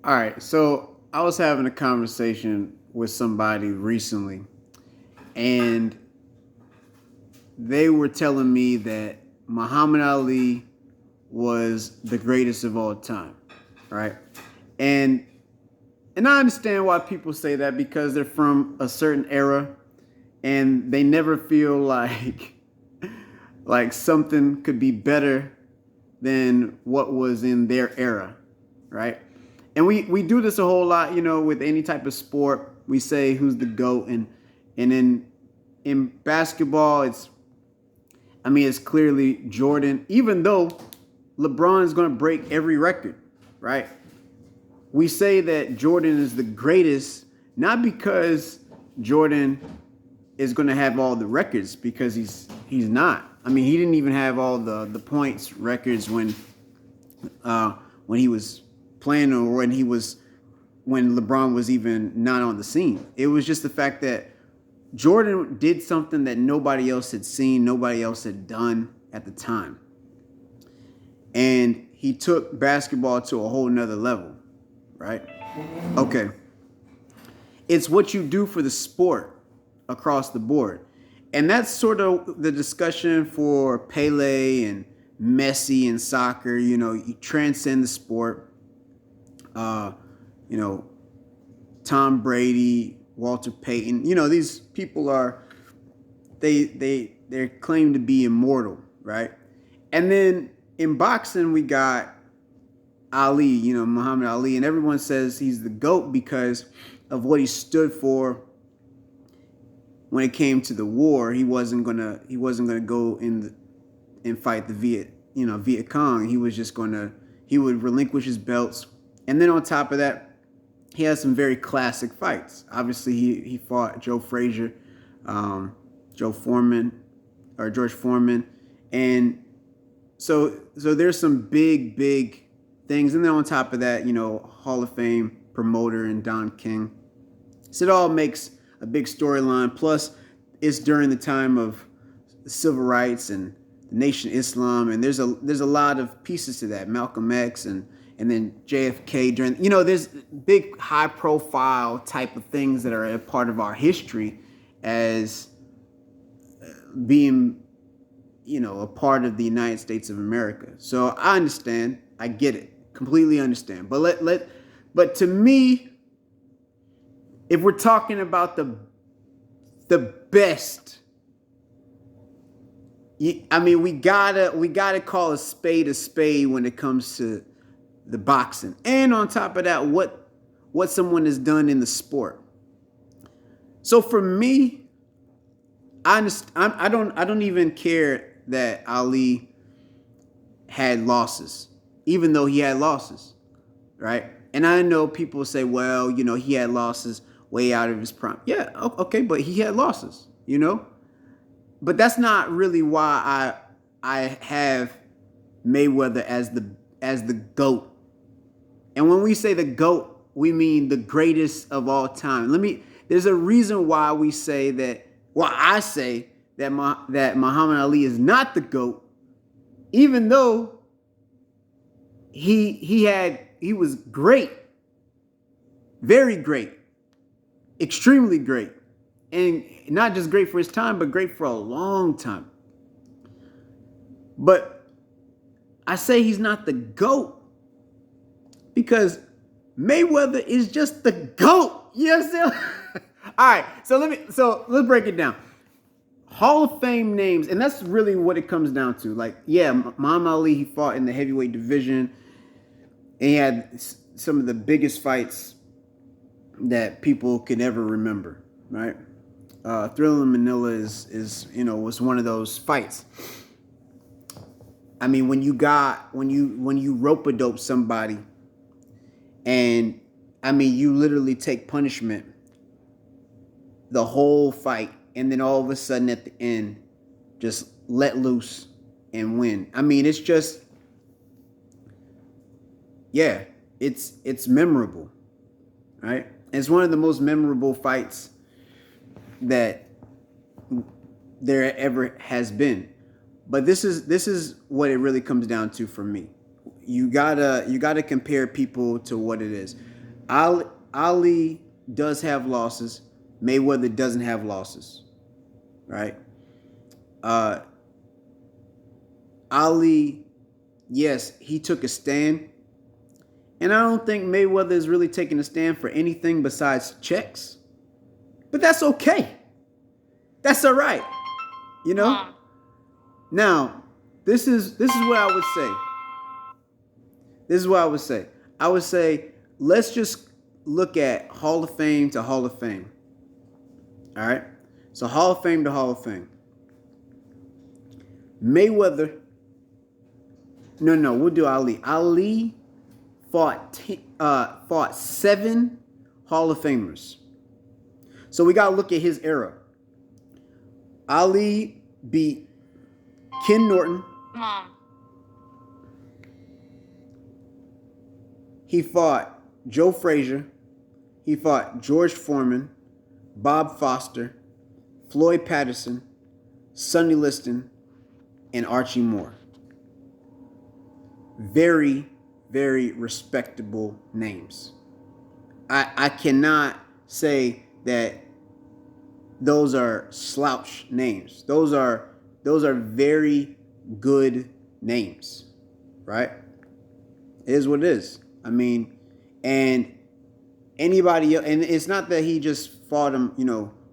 All right, so I was having a conversation with somebody recently, and they were telling me that Muhammad Ali was the greatest of all time, right? And and I understand why people say that because they're from a certain era and they never feel like like something could be better than what was in their era, right? And we do this a whole lot, with any type of sport. We say who's the GOAT, and in basketball, it's clearly Jordan, even though LeBron's going to break every record, right? We say that Jordan is the greatest, not because Jordan is going to have all the records, because he's not. I mean, he didn't even have all the points records when he was playing, or when LeBron was even not on the scene. It was just the fact that Jordan did something that nobody else had seen, nobody else had done at the time. And he took basketball to a whole nother level, right? Okay. It's what you do for the sport across the board. And that's sort of the discussion for Pele and Messi in soccer. You transcend the sport. Uh, you know, Tom Brady, Walter Payton. These people they're claimed to be immortal, right? And then in boxing we got Ali, Muhammad Ali, and everyone says he's the GOAT because of what he stood for when it came to the war. He wasn't gonna go and fight the Viet Cong. He would relinquish his belts, and then on top of that, he has some very classic fights. Obviously, he fought Joe Frazier, Joe Foreman, or George Foreman, and so there's some big things, and then on top of that, Hall of Fame promoter and Don King. So it all makes a big storyline. Plus, it's during the time of civil rights and the Nation of Islam, and there's a lot of pieces to that. Malcolm X and then JFK during. There's big high profile type of things that are a part of our history as being a part of the United States of America. So I understand, I get it, completely understand. But to me, if we're talking about the best, we gotta call a spade when it comes to the boxing, and on top of that, what someone has done in the sport. So for me, I don't even care that Ali had losses, even though he had losses, right? And I know people say, well, he had losses way out of his prime. Yeah, okay, but he had losses. But that's not really why I have Mayweather as the GOAT. And when we say the GOAT, we mean the greatest of all time. There's a reason why we say that. Well, I say that that Muhammad Ali is not the GOAT, even though he was great, very great, extremely great, and not just great for his time, but great for a long time. But I say he's not the GOAT because Mayweather is just the GOAT. You know what I'm saying? All right, so let's break it down. Hall of Fame names, and that's really what it comes down to. Like, yeah, Muhammad Ali, he fought in the heavyweight division, and he had some of the biggest fights that people could ever remember, right? Thriller in Manila was one of those fights. I mean, when you rope a dope somebody, and I mean, you literally take punishment the whole fight, and then all of a sudden at the end, just let loose and win. I mean, it's just, yeah, it's memorable, right? It's one of the most memorable fights that there ever has been. But this is what it really comes down to for me. you gotta compare people to what it is. Ali does have losses. Mayweather doesn't have losses, right? Uh, Ali, yes, he took a stand, and I don't think Mayweather is really taking a stand for anything besides checks. But that's okay. That's all right. You know. Now, this is what I would say. This is what I would say. I would say let's just look at Hall of Fame to Hall of Fame. All right. So Hall of Fame to Hall of Fame. Mayweather. No, we'll do Ali. Ali fought 7 Hall of Famers. So we gotta look at his era. Ali beat Ken Norton. He fought Joe Frazier. He fought George Foreman, Bob Foster, Floyd Patterson, Sonny Liston, and Archie Moore. Very, very respectable names. I cannot say that those are slouch names. Those are very good names, right? It is what it is. I mean, and anybody else, and it's not that he just fought him,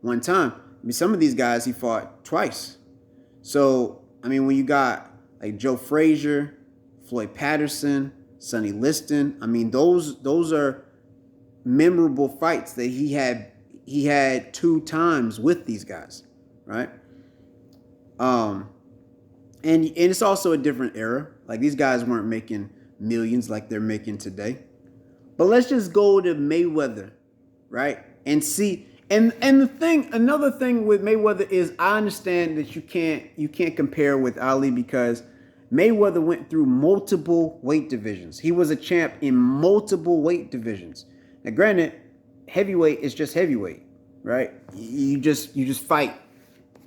one time. I mean, some of these guys he fought twice. So, I mean, when you got like Joe Frazier, Floyd Patterson, Sonny Liston, I mean, those are memorable fights that he had 2 times with these guys, right? And it's also a different era. Like these guys weren't making millions like they're making today. But let's just go to Mayweather, right? And see. And another thing with Mayweather is I understand that you can't compare with Ali because Mayweather went through multiple weight divisions. He was a champ in multiple weight divisions. Now, granted, heavyweight is just heavyweight, right? You just fight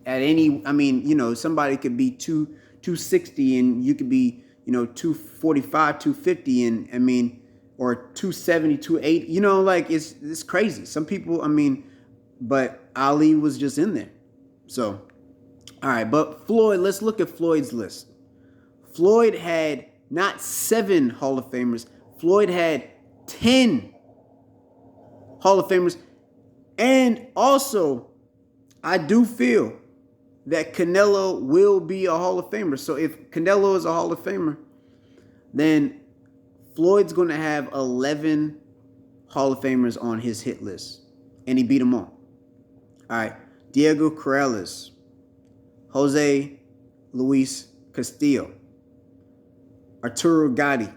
at any. I mean, somebody could be 260 and you could be 245, 250, and I mean, or 270, 280. Like it's crazy. Some people, I mean, but Ali was just in there. So, all right, but Floyd. Let's look at Floyd's list. Floyd had not 7 Hall of Famers. Floyd had 10 Hall of Famers. And also, I do feel that Canelo will be a Hall of Famer. So if Canelo is a Hall of Famer, then Floyd's going to have 11 Hall of Famers on his hit list. And he beat them all. All right. Diego Corrales, Jose Luis Castillo, Arturo Gatti,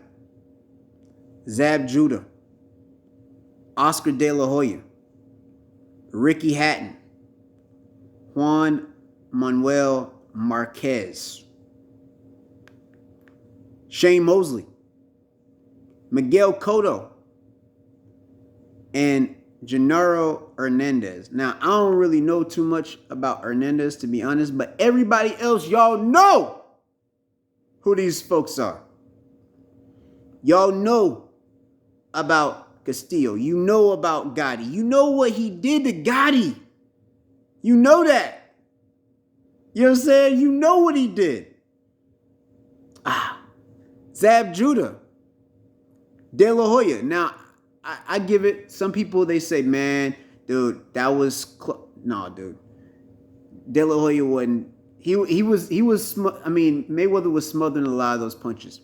Zab Judah, Oscar De La Hoya, Ricky Hatton, Juan Manuel Marquez, Shane Mosley, Miguel Cotto, and Gennaro Hernandez. Now, I don't really know too much about Hernandez, to be honest, but everybody else, y'all know who these folks are. Y'all know about Castillo. You know about Gotti. You know what he did to Gotti. You know that. You know what I'm saying? You know what he did. Zab Judah. De La Hoya. Now, I give it, some people, they say, man, dude, that was, no, dude. De La Hoya wasn't, he was, I mean, Mayweather was smothering a lot of those punches.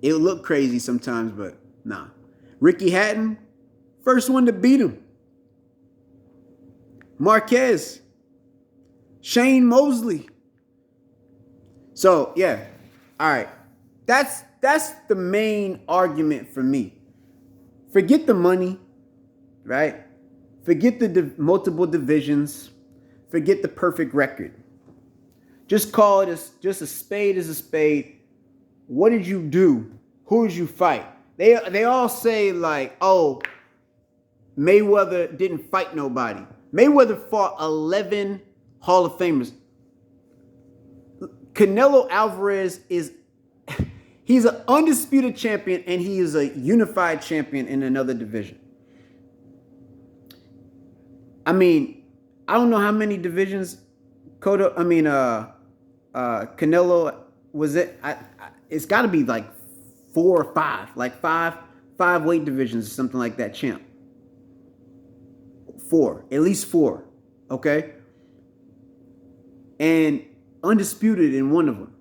It looked crazy sometimes, but nah. Ricky Hatton, first one to beat him. Marquez. Shane Mosley. So, yeah. All right. That's the main argument for me. Forget the money, right? Forget the multiple divisions. Forget the perfect record. Just call it just a spade is a spade. What did you do? Who did you fight? They all say like, oh, Mayweather didn't fight nobody. Mayweather fought 11 Hall of Famers. Canelo Alvarez He's an undisputed champion, and he is a unified champion in another division. I mean, I don't know how many divisions Canelo was it. It's got to be like 4 or 5, like five weight divisions or something like that. Champ, 4, at least 4. Okay, and undisputed in one of them,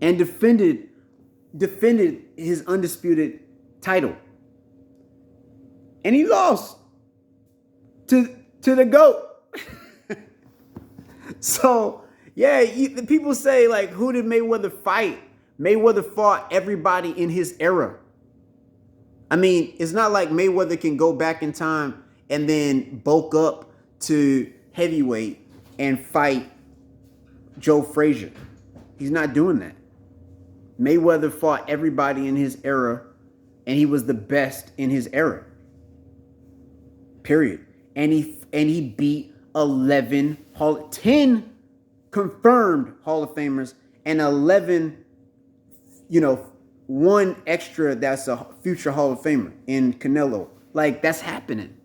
and defended his undisputed title, and he lost to the GOAT. So yeah, the people say, like, who did Mayweather fight? Mayweather fought everybody in his era. I mean, it's not like Mayweather can go back in time and then bulk up to heavyweight and fight Joe Frazier. He's not doing that. Mayweather fought everybody in his era, and he was the best in his era. Period. And he beat 10 confirmed Hall of Famers and 11, one extra that's a future Hall of Famer in Canelo. Like, that's happening.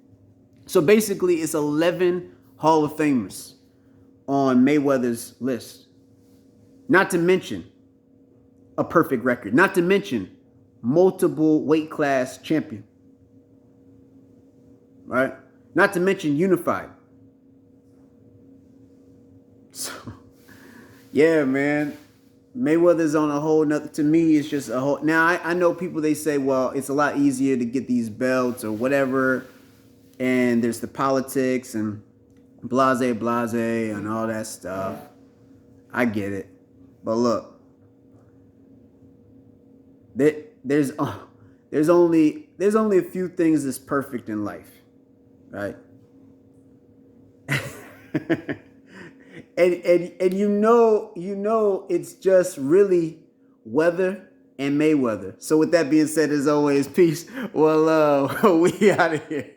So basically, it's 11 Hall of Famers on Mayweather's list. Not to mention a perfect record. Not to mention multiple weight class champion. Right? Not to mention unified. So, yeah, man. Mayweather's on a whole nother, to me, it's just a whole. Now, I know people, they say, well, it's a lot easier to get these belts or whatever. And there's the politics and blase and all that stuff. I get it. But look, there's only a few things that's perfect in life, right? and you know it's just really weather and Mayweather. So with that being said, as always, peace. Well, we out of here.